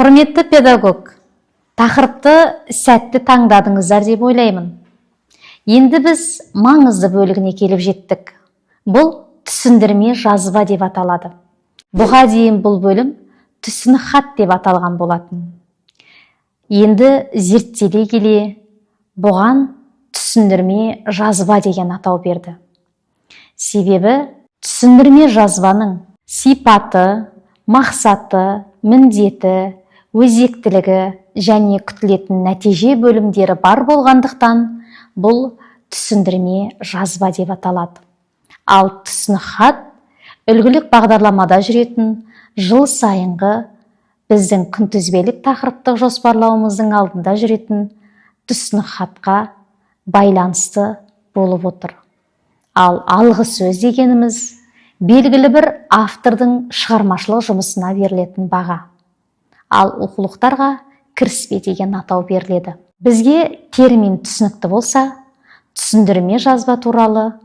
Құрметті педагог, тақырыпты сәтті таңдадыңыздар деп ойлаймын. Енді біз маңызды бөлігіне келіп жеттік. Бұл түсіндірме жазба деп аталады. Бұған дейін бұл бөлім түсінік хат деп аталған болатын. Енді зерттеле келе бұған түсіндірме жазба деген атау берді. Себебі түсіндірме жазбаның сипаты, мақсаты, міндеті, өзектілігі және күтілетін нәтиже бөлімдері бар болғандықтан бұл түсіндірме жазба деп аталады. Ал түсінік хат үлгілік бағдарламада жүретін жыл сайынғы біздің күнтізбелік тақырыптық жоспарлауымыздың алдында жүретін түсінік хатқа байланысты болып отыр. Ал алғы сөз дегеніміз белгілі бір автордың шығармашылық жұмысына берілетін баға. Ал оқулықтарға кіріспе деген атау беріледі. Бізге термин түсінікті болса, түсіндірме жазба туралы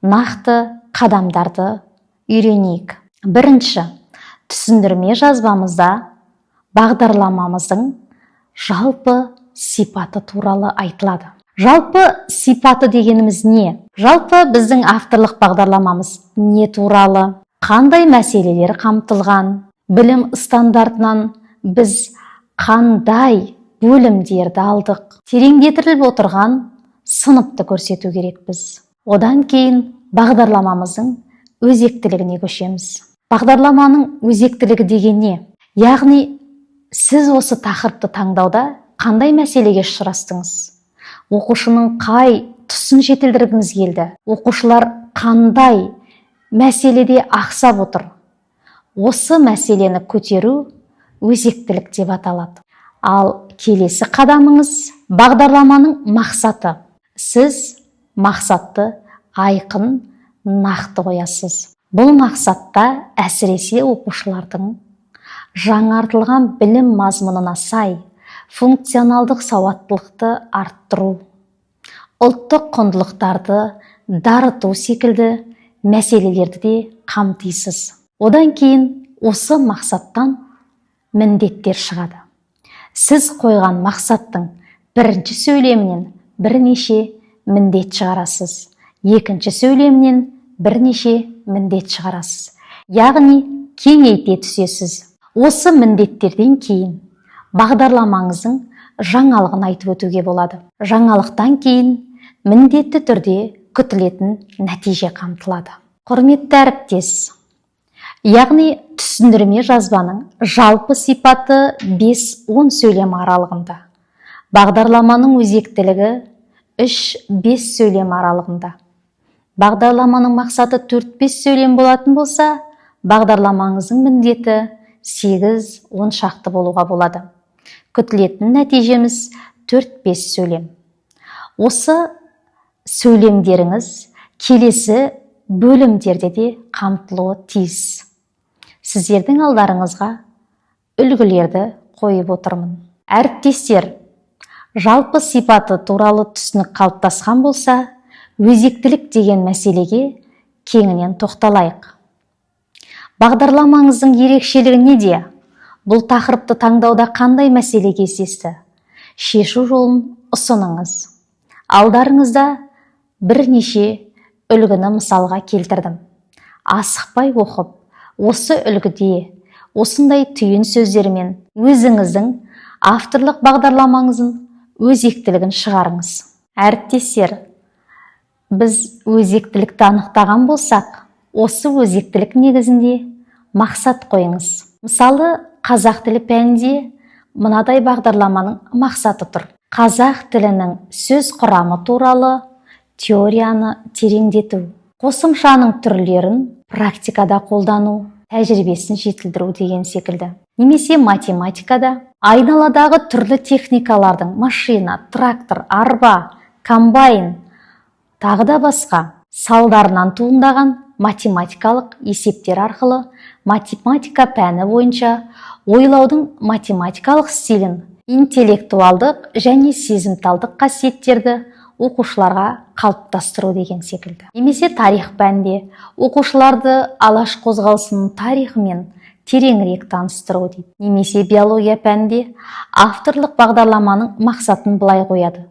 нақты қадамдарды үйренейік. Бірінші, түсіндірме жазбамызда бағдарламамыздың жалпы сипаты туралы айтылады. Жалпы сипаты дегеніміз не? Жалпы біздің авторлық бағдарламамыз не туралы? Қандай мәселелер қамтылған? Білім стандартынан біз қандай бөлімдерді алдық? Тереңдетіліп отырған сыныпты көрсету керекпіз. Одан кейін бағдарламамыздың өзектілігіне көшеміз. Бағдарламаның өзектілігі деген не? Яғни сіз осы тақырыпты таңдауда қандай мәселеге ұшырастыңыз? Оқушының қай тұсын жетілдіргіңіз келді? Оқушылар қандай мәселеде ақсап отыр? Осы мәселені көтеру өзектілік деп аталады. Ал келесі қадамыңыз бағдарламаның мақсаты. Сіз мақсатты айқын, нақты қоясыз. Бұл мақсатта әсіресе оқушылардың жаңартылған білім мазмұнына сай функционалдық сауаттылықты арттыру, ұлттық құндылықтарды дарыту секілді мәселелерді де қамтисыз. Одан кейін осы мақсаттан міндеттер шығады. Сіз қойған мақсаттың бірінші сөйлемінен бірнеше міндет шығарасыз. Екінші сөйлемінен бірнеше міндет шығарасыз. Яғни кеңейте түсесіз. Осы міндеттерден кейін бағдарламаңыздың жаңалығын айтып өтуге болады. Жаңалықтан кейін міндетті түрде күтілетін нәтиже қамтылады. Құрметті әріптес, яғни түсіндірме жазбаның жалпы сипаты 5-10 сөйлем аралығында. Бағдарламаның өзектілігі 3-5 сөйлем аралығында. Бағдарламаның мақсаты 4-5 сөйлем болатын болса, бағдарламаңыздың міндеті 8-10 шақты болуға болады. Күтілетін нәтижеміз 4-5 сөйлем. Осы сөйлемдеріңіз келесі бөлімдерде де қамтылуы тиіс. Сіздердің алдарыңызға үлгілерді қойып отырмын. Әріптестер, жалпы сипаты туралы түсінік қалыптасқан болса, өзектілік деген мәселеге кеңінен тоқталайық. Бағдарламаңыздың ерекшелігі неде? Бұл тақырыпты таңдауда қандай мәселе кездесті? Шешу жолын ұсыныңыз. Алдарыңызда бірнеше үлгіні мысалға келтірдім. Асықпай оқып, осы үлгіде осындай түйін сөздермен өзіңіздің авторлық бағдарламаңыздың өзектілігін шығарыңыз. Әріптестер, біз өзектілікті анықтаған болсақ, осы өзектілік негізінде мақсат қойыңыз. Мысалы, қазақ тілі пәнінде мынадай бағдарламаның мақсаты тұр. Қазақ тілінің сөз құрамы туралы теорияны тереңдету, қосымшаның түрлерін практикада қолдану, тәжірибесін жетілдіру деген секілді. Немесе математикада айналадағы түрлі техникалардың машина, трактор, арба, комбайн, тағы да басқа салдарынан туындаған математикалық есептер арқылы математика пәні бойынша ойлаудың математикалық стилін, интеллектуалдық және сезімталдық қасиеттерді оқушыларға қалыптастыру деген секілді. Немесе тарих пәнінде оқушыларды алаш қозғалысының тарихы мен тереңірек таныстыру дейді. Немесе биология пәнінде авторлық бағдарламаның мақсатын былай қояды: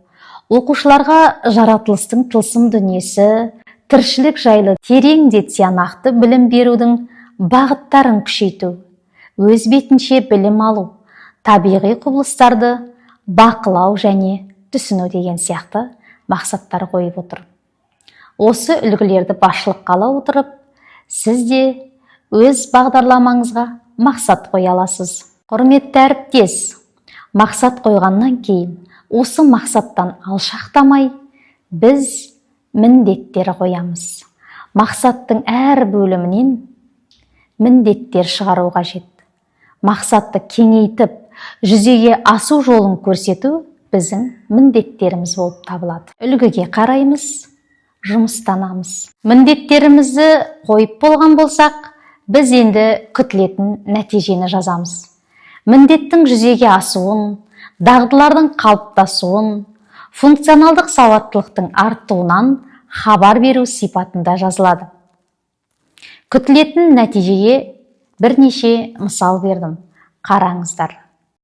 оқушыларға жаратылыстың тылсым дүниесі, тіршілік жайлы терең де тиянақты білім берудің бағыттарын күшейту, өз бетінше білім алу, табиғи құбылыстарды бақылау және түсіну деген сияқты мақсаттар қойып отыр. Осы үлгілерді басшылыққа ала отырып, сіз де өз бағдарламаңызға мақсат қоя аласыз. Құрметті әріптес, мақсат қойғаннан кейін осы мақсаттан алшақтамай біз міндеттер қоямыз. Мақсаттың әр бөлімінен міндеттер шығару қажет. Мақсатты кеңейтіп, жүзеге асу жолын көрсету біздің міндеттеріміз болып табылады. Үлгіге қараймыз, жұмыстанамыз. Міндеттерімізді қойып болған болсақ, біз енді күтілетін нәтижені жазамыз. Міндеттің жүзеге асуын, дағдылардың қалыптасуын, функционалдық сауаттылықтың артуынан хабар беру сипатында жазылады. Күтілетін нәтижеге бірнеше мысал бердім. Қараңыздар.